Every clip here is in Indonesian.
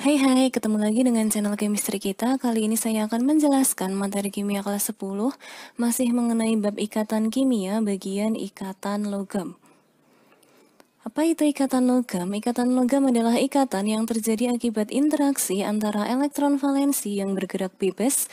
Hai, ketemu lagi dengan channel chemistry kita. Kali ini saya akan menjelaskan materi kimia kelas 10, masih mengenai bab ikatan kimia bagian ikatan logam. Apa itu ikatan logam? Ikatan logam adalah ikatan yang terjadi akibat interaksi antara elektron valensi yang bergerak bebas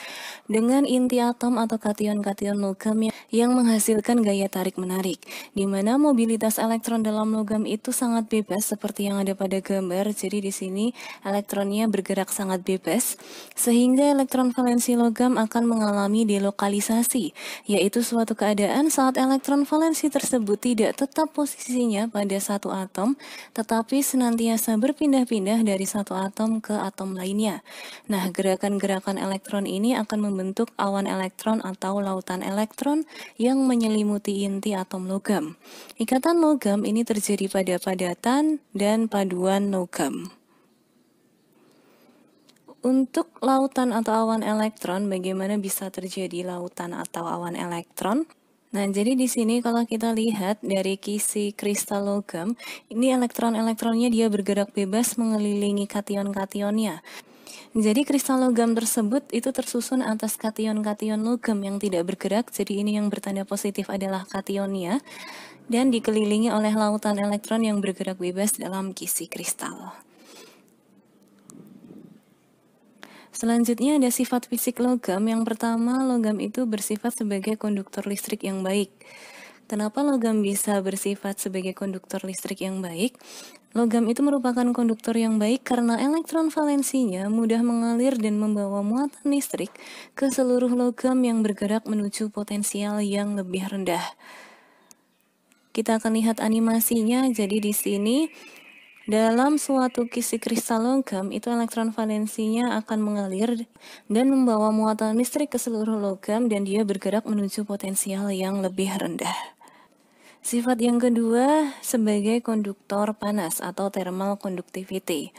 dengan inti atom atau kation-kation logam yang menghasilkan gaya tarik-menarik, di mana mobilitas elektron dalam logam itu sangat bebas seperti yang ada pada gambar. Jadi di sini elektronnya bergerak sangat bebas, sehingga elektron valensi logam akan mengalami delokalisasi, yaitu suatu keadaan saat elektron valensi tersebut tidak tetap posisinya pada satu atom, tetapi senantiasa berpindah-pindah dari satu atom ke atom lainnya. Nah, gerakan-gerakan elektron ini akan membentuk awan elektron atau lautan elektron yang menyelimuti inti atom logam. Ikatan logam ini terjadi pada padatan dan paduan logam. Untuk lautan atau awan elektron, bagaimana bisa terjadi lautan atau awan elektron? Nah, jadi di sini kalau kita lihat dari kisi kristal logam, ini elektron-elektronnya dia bergerak bebas mengelilingi kation-kationnya. Jadi kristal logam tersebut itu tersusun atas kation-kation logam yang tidak bergerak, jadi ini yang bertanda positif adalah kationnya, dan dikelilingi oleh lautan elektron yang bergerak bebas dalam kisi kristal. Selanjutnya ada sifat fisik logam. Yang pertama, logam itu bersifat sebagai konduktor listrik yang baik. Kenapa logam bisa bersifat sebagai konduktor listrik yang baik? Logam itu merupakan konduktor yang baik karena elektron valensinya mudah mengalir dan membawa muatan listrik ke seluruh logam yang bergerak menuju potensial yang lebih rendah. Kita akan lihat animasinya. Jadi di sini dalam suatu kisi kristal logam, itu elektron valensinya akan mengalir dan membawa muatan listrik ke seluruh logam dan dia bergerak menuju potensial yang lebih rendah. Sifat yang kedua sebagai konduktor panas atau thermal conductivity.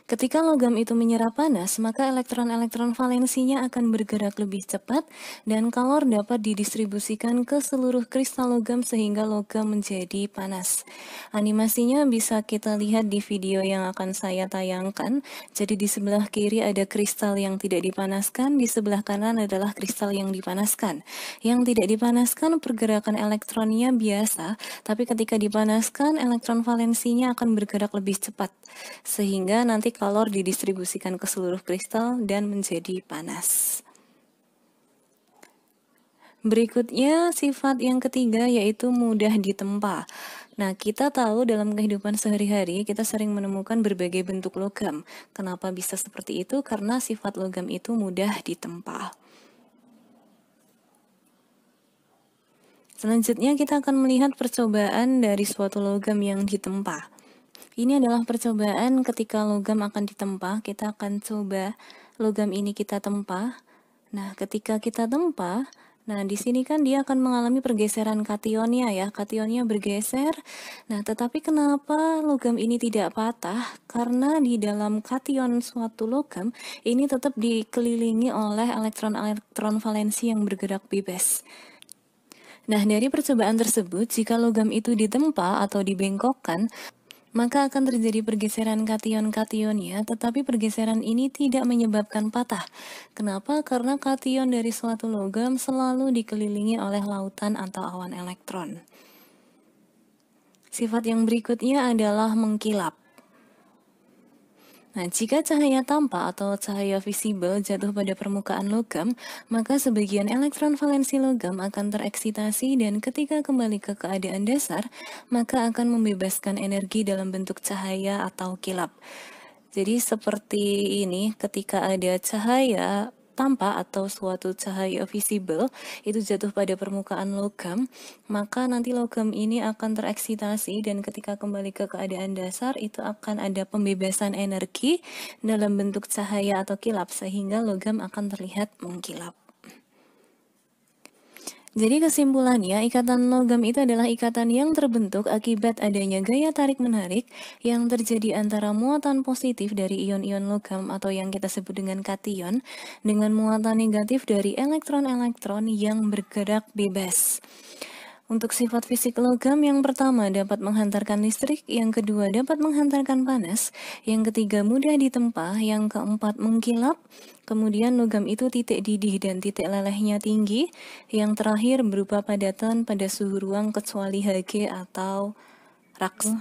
Ketika logam itu menyerap panas, maka elektron-elektron valensinya akan bergerak lebih cepat dan kalor dapat didistribusikan ke seluruh kristal logam sehingga logam menjadi panas. Animasinya bisa kita lihat di video yang akan saya tayangkan. Jadi di sebelah kiri ada kristal yang tidak dipanaskan, di sebelah kanan adalah kristal yang dipanaskan. Yang tidak dipanaskan pergerakan elektronnya biasa, tapi ketika dipanaskan elektron valensinya akan bergerak lebih cepat, sehingga nanti kalor didistribusikan ke seluruh kristal dan menjadi panas. Berikutnya sifat yang ketiga yaitu mudah ditempa. Nah, kita tahu dalam kehidupan sehari-hari kita sering menemukan berbagai bentuk logam. Kenapa bisa seperti itu? Karena sifat logam itu mudah ditempa. Selanjutnya kita akan melihat percobaan dari suatu logam yang ditempa. Ini adalah percobaan ketika logam akan ditempa. Kita akan coba logam ini kita tempa. Nah, ketika kita tempa, nah di sini kan dia akan mengalami pergeseran kationnya ya. Kationnya bergeser. Nah, tetapi kenapa logam ini tidak patah? Karena di dalam kation suatu logam ini tetap dikelilingi oleh elektron-elektron valensi yang bergerak bebas. Nah, dari percobaan tersebut, jika logam itu ditempa atau dibengkokkan, maka akan terjadi pergeseran kation-kationnya, tetapi pergeseran ini tidak menyebabkan patah. Kenapa? Karena kation dari suatu logam selalu dikelilingi oleh lautan atau awan elektron. Sifat yang berikutnya adalah mengkilap. Nah, jika cahaya tampak atau cahaya visible jatuh pada permukaan logam, maka sebagian elektron valensi logam akan tereksitasi dan ketika kembali ke keadaan dasar, maka akan membebaskan energi dalam bentuk cahaya atau kilap. Jadi seperti ini, ketika ada cahaya tampak atau suatu cahaya visible itu jatuh pada permukaan logam, maka nanti logam ini akan tereksitasi dan ketika kembali ke keadaan dasar itu akan ada pembebasan energi dalam bentuk cahaya atau kilap sehingga logam akan terlihat mengkilap. Jadi kesimpulannya, ikatan logam itu adalah ikatan yang terbentuk akibat adanya gaya tarik-menarik yang terjadi antara muatan positif dari ion-ion logam atau yang kita sebut dengan kation dengan muatan negatif dari elektron-elektron yang bergerak bebas. Untuk sifat fisik logam, yang pertama dapat menghantarkan listrik, yang kedua dapat menghantarkan panas, yang ketiga mudah ditempa, yang keempat mengkilap, kemudian logam itu titik didih dan titik lelehnya tinggi, yang terakhir berupa padatan pada suhu ruang kecuali Hg atau Raks.